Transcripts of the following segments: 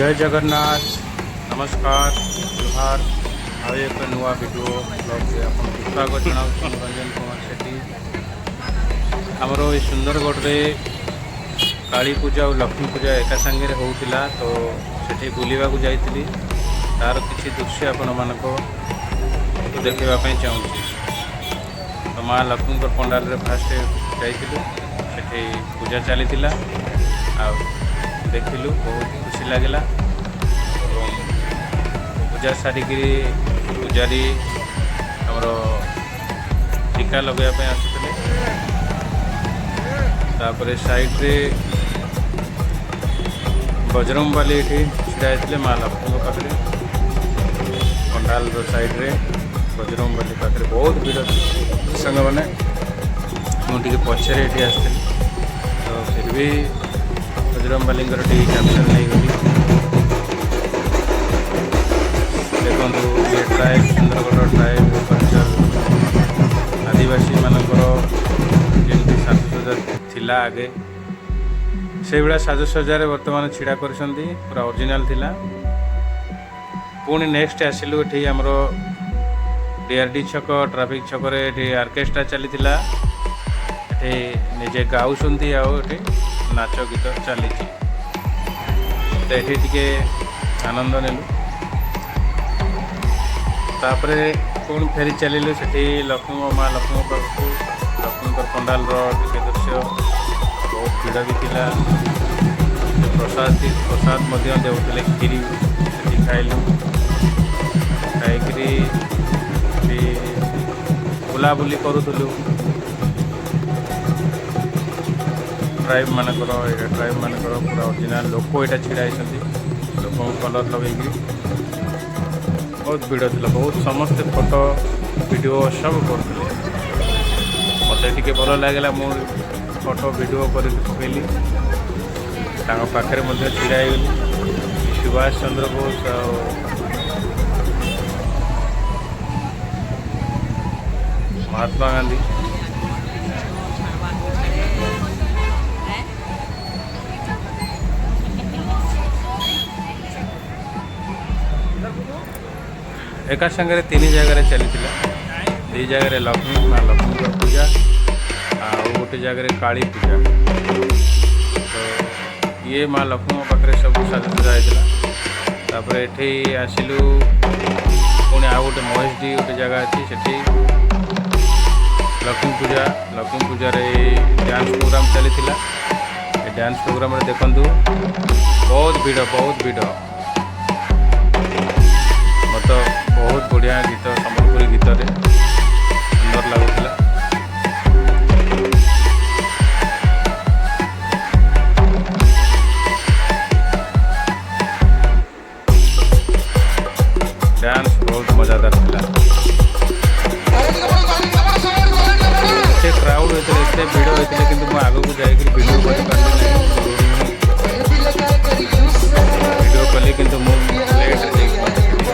जय जगन्नाथ नमस्कार जोहार ଆଉ ଏକ ନୂଆ ଭିଡ଼ିଓ ବ୍ଲଗ୍ରେ ଆପଣଙ୍କୁ ସ୍ୱାଗତ ଜଣାଉଛି। ରଞ୍ଜନ କୁମାର ସେଠୀ। ଆମର ଏଇ ସୁନ୍ଦରଗଡ଼ରେ କାଳୀ ପୂଜା ଆଉ ଲକ୍ଷ୍ମୀ ପୂଜା ଏକା ସାଙ୍ଗରେ ହେଉଥିଲା, ତ ସେଠି ବୁଲିବାକୁ ଯାଇଥିଲି। ତାର କିଛି ଦୃଶ୍ୟ ଆପଣମାନଙ୍କୁ ଦେଖାଇବା ପାଇଁ ଚାହୁଁଛି। ତ ମା ଲକ୍ଷ୍ମୀଙ୍କ ପଣ୍ଡାଲରେ ଫାଷ୍ଟ ଯାଇଥିଲୁ, ସେଠି ପୂଜା ଚାଲିଥିଲା ଆଉ ଦେଖିଲୁ, ବହୁତ ଖୁସି ଲାଗିଲା। ଏବଂ ପୂଜା ସାରିକିରି ପୂଜାରୀ ଆମର ଟିକା ଲଗାଇବା ପାଇଁ ଆସୁଥିଲେ। ତାପରେ ସାଇଡ଼ରେ ବଜରଙ୍ଗବାଲି ଏଠି ଛିଡ଼ା ହେଇଥିଲେ ମା ଲକ୍ଷ୍ମୀଙ୍କ ପାଖରେ। ପଣ୍ଡାଲର ସାଇଡ଼ରେ ବଜରଙ୍ଗବାଲି ପାଖରେ ବହୁତ ଭିଡ଼ ସାଙ୍ଗମାନେ। ମୁଁ ଟିକେ ପଛରେ ଏଠି ଆସିଥିଲି, ତ ଫିର୍ ବି ବଜରଙ୍ଗବାଲିଙ୍କର ଟିକେ କ୍ୟାପସନ୍ ନେଇଗଲି। ଦେଖନ୍ତୁ ଇଏ ଟ୍ରାଇବ୍, ସୁନ୍ଦରଗଡ଼ ଟ୍ରାଇବ୍ କଲଚର୍, ଆଦିବାସୀମାନଙ୍କର ଯେମିତି ସାଜସଜ୍ଜା ଥିଲା ଆଗେ, ସେଇଭଳିଆ ସାଜସଜ୍ଜାରେ ବର୍ତ୍ତମାନ ଛିଡ଼ା କରିଛନ୍ତି, ପୁରା ଅରିଜିନାଲ୍ ଥିଲା। ପୁଣି ନେକ୍ସଟ ଆସିଲୁ ଏଠି ଆମର ଡିଆର୍ଡି ଛକ, ଟ୍ରାଫିକ୍ ଛକରେ ଏଠି ଅର୍କେଷ୍ଟ୍ରା ଚାଲିଥିଲା। ଏଠି ନିଜେ ଗାଉଛନ୍ତି ଆଉ ଏଠି ନାଚ ଗୀତ ଚାଲିଛି, ତ ଏଠି ଟିକେ ଆନନ୍ଦ ନେଲୁ। ତାପରେ ପୁଣି ଫେରି ଚାଲିଲୁ ସେଠି ମା ଲକ୍ଷ୍ମୀଙ୍କ ପାଖକୁ। ଲକ୍ଷ୍ମୀଙ୍କର ପଣ୍ଡାଲର ଟିକେ ଦୃଶ୍ୟ, ବହୁତ ଭିଡ଼ ବି ଥିଲା। ପ୍ରସାଦ ମଧ୍ୟ ଦେଉଥିଲେ, କ୍ଷୀରି ସେଠି ଖାଇଲୁ। ଖାଇକିରି ସେଠି ବୁଲାବୁଲି କରୁଥିଲୁ। ଟ୍ରାଇବ୍ମାନଙ୍କର ପୁରା ଅରିଜିନାଲ୍ ଲୋକ ଏଇଟା ଛିଡ଼ା ହେଇଛନ୍ତି, ଲୋକଙ୍କୁ କଲର୍ ଲଗେଇକିରି। ବହୁତ ଭିଡ଼ ଥିଲା, ବହୁତ ସମସ୍ତେ ଫଟୋ ଭିଡ଼ିଓ ସବୁ କରୁଥିଲେ। ମୋତେ ଟିକେ ଭଲ ଲାଗିଲା, ମୁଁ ଫଟୋ ଭିଡ଼ିଓ କରିକି ପକେଇଲି। ତାଙ୍କ ପାଖରେ ମଧ୍ୟ ଛିଡ଼ା ହେଇଗଲି। ସୁଭାଷ ଚନ୍ଦ୍ର ବୋଷ ଆଉ ମହାତ୍ମା ଗାନ୍ଧୀ। ଏକା ସାଙ୍ଗରେ 3 ଜାଗାରେ ଚାଲିଥିଲା। 2 ଜାଗାରେ ମା ଲକ୍ଷ୍ମୀଙ୍କ ପୂଜା ଆଉ ଗୋଟେ ଜାଗାରେ କାଳୀ ପୂଜା। ତ ଇଏ ମା ଲକ୍ଷ୍ମୀଙ୍କ ପାଖରେ ସବୁ ସାଜସଜ୍ଜା ହେଇଥିଲା। ତାପରେ ଏଠି ଆସିଲୁ, ପୁଣି ଆଉ ଗୋଟେ ମହେଶଡି ଗୋଟେ ଜାଗା ଅଛି, ସେଠି ଲକ୍ଷ୍ମୀ ପୂଜାରେ ଡ୍ୟାନ୍ସ ପ୍ରୋଗ୍ରାମ୍ ଚାଲିଥିଲା। ଏ ଡ୍ୟାନ୍ସ ପ୍ରୋଗ୍ରାମରେ ଦେଖନ୍ତୁ ବହୁତ ଭିଡ଼। ମୋତେ ବହୁତ ବଢ଼ିଆ ଗୀତ, ସମ୍ବଲପୁରୀ ଗୀତରେ ସୁନ୍ଦର ଲାଗୁଥିଲା। ଡ୍ୟାନ୍ସ ବହୁତ ମଜାଦାର ଥିଲା। ଏତେ କ୍ରାଉଡ଼ ହୋଇଥିଲେ, ଏତେ ଭିଡ଼ ହୋଇଥିଲେ, କିନ୍ତୁ ମୁଁ ଆଗକୁ ଯାଇକରି ଭିଡ଼ିଓ କରିପାରିଲି ନାହିଁ। ଭିଡ଼ିଓ କଲି, କିନ୍ତୁ ମୁଁ ଲେଟ୍ରେ ଯାଇକି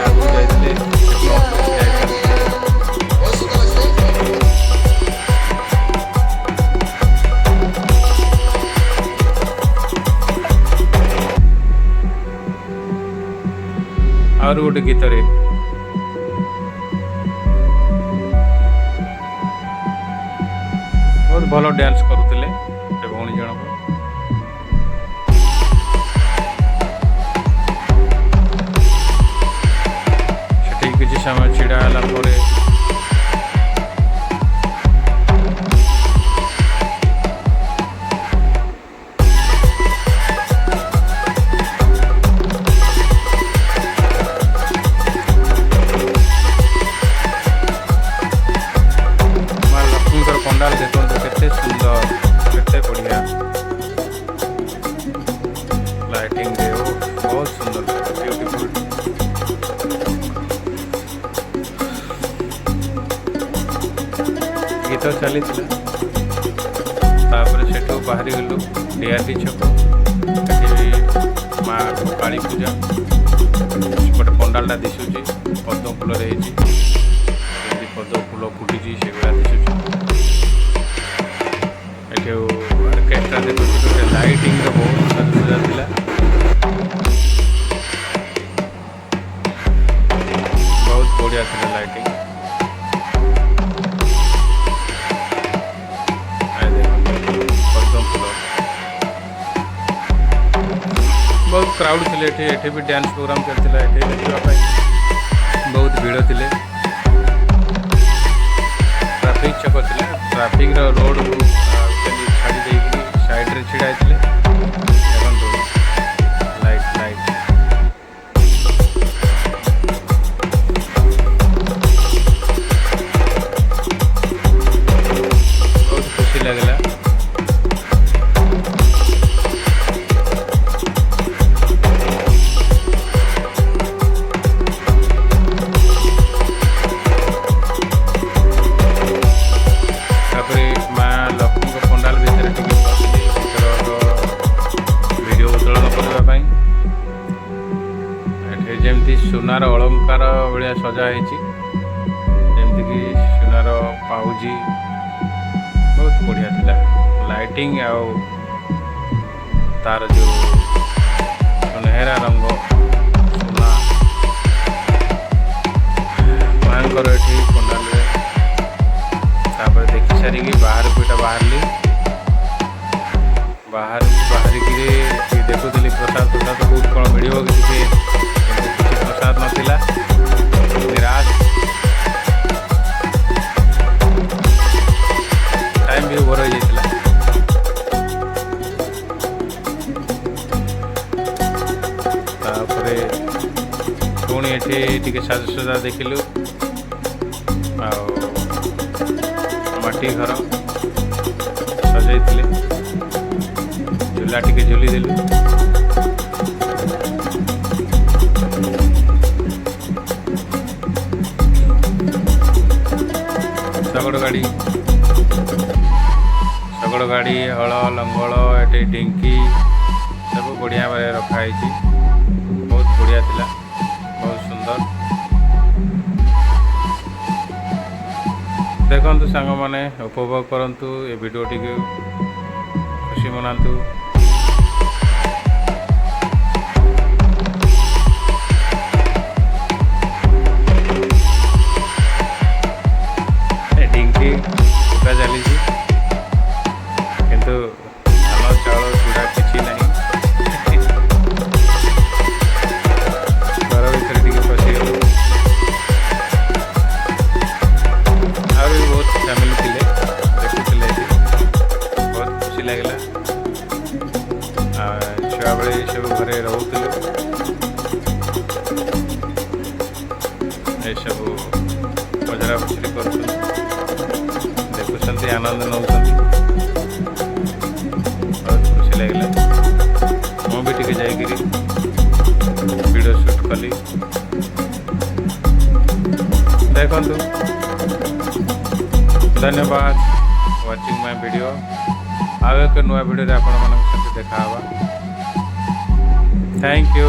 ଆଗକୁ ଯାଇଥିଲେ। ଆହୁରି ଗୋଟେ ଗୀତରେ ବହୁତ ଭଲ ଡ୍ୟାନ୍ସ କରୁଥିଲେ ସେ ଭଉଣୀ ଜଣକ। ସେଠି କିଛି ସମୟ ଛିଡ଼ା ହେଲା ପରେ ପଣ୍ଡାଲ ଦେଖନ୍ତୁ, କେତେ ସୁନ୍ଦର, କେତେ ବଢ଼ିଆ ଲାଇଟିଂରେ, ବହୁତ ସୁନ୍ଦର, ବ୍ୟୁଟିଫୁଲ୍। ଗୀତ ଚାଲିଥିଲା। ତାପରେ ସେଠୁ ବାହାରିଗଲୁ ଡିଆର୍ଡି ଛକ। ସେଠି ମା କାଳୀ ପୂଜା, ଗୋଟେ ପଣ୍ଡାଲଟା ଦିଶୁଛି, ପଦ୍ମ ଫୁଲରେ ହେଇଛି, ଯେମିତି ପଦ୍ମ ଫୁଲ ଫୁଟିଛି ସେଗୁଡ଼ା ଦିଶୁଛି। ଏଠି ଅର୍କେଷ୍ଟ୍ରା ଦେଖୁଛି, ଗୋଟେ ଲାଇଟିଂର ବହୁତ ସାଜସଜ୍ଜା ଥିଲା। क्राउड थे एठी भी डांस प्रोग्राम चलता एठी देखा बहुत भीड़ थे ट्रैफिक छक था ट्रैफिक रोड को छाड़ी देकी साइड रे छिड़ा थे लाइट लाइट बहुत खुशी लगला जमती सुनार अलंकार भाया सजाई जमीक सुनार पाउजी बहुत बढ़िया था लाइटिंग आउ तार जो सुनहरा रंग सुना मांकर ये पंडाल देखी सारिकी बाहर को बाहरली बाहरिकी देखुली प्रसाद प्रसाद बहुत कौन मिल किसी प्रसाद नाला निराश टाइम भी ओवर हो जाता पुणी ये साजसजा देखिलु माटी घर सजाई झूला टी झूली देलु शगड़ गाड़ी हल लंगल ये ढिंकी सब बढ़िया भाव रखाई बहुत बढ़िया थिला बहुत सुंदर देखु सांग मैंने उपभोग करंतु ये वीडियो टी खुशी मनातु ढिंकी फुका चली किंतु धान चाउल चूड़ा किसी ना घर भर टी पशिगल भी बहुत फैमिली थे देखुले बहुत खुशी लगला छुआ बेले सब घरे रोते ये सब पचरा पचरी कर देखुं आनंद नौ बहुत खुशी लगला मुझे टी जाकरी वीडियो शूट कली देखु धन्यवाद वाचिंग माय वीडियो आगे एक नुआ वीडियो आपण मन देखा थैंक यू।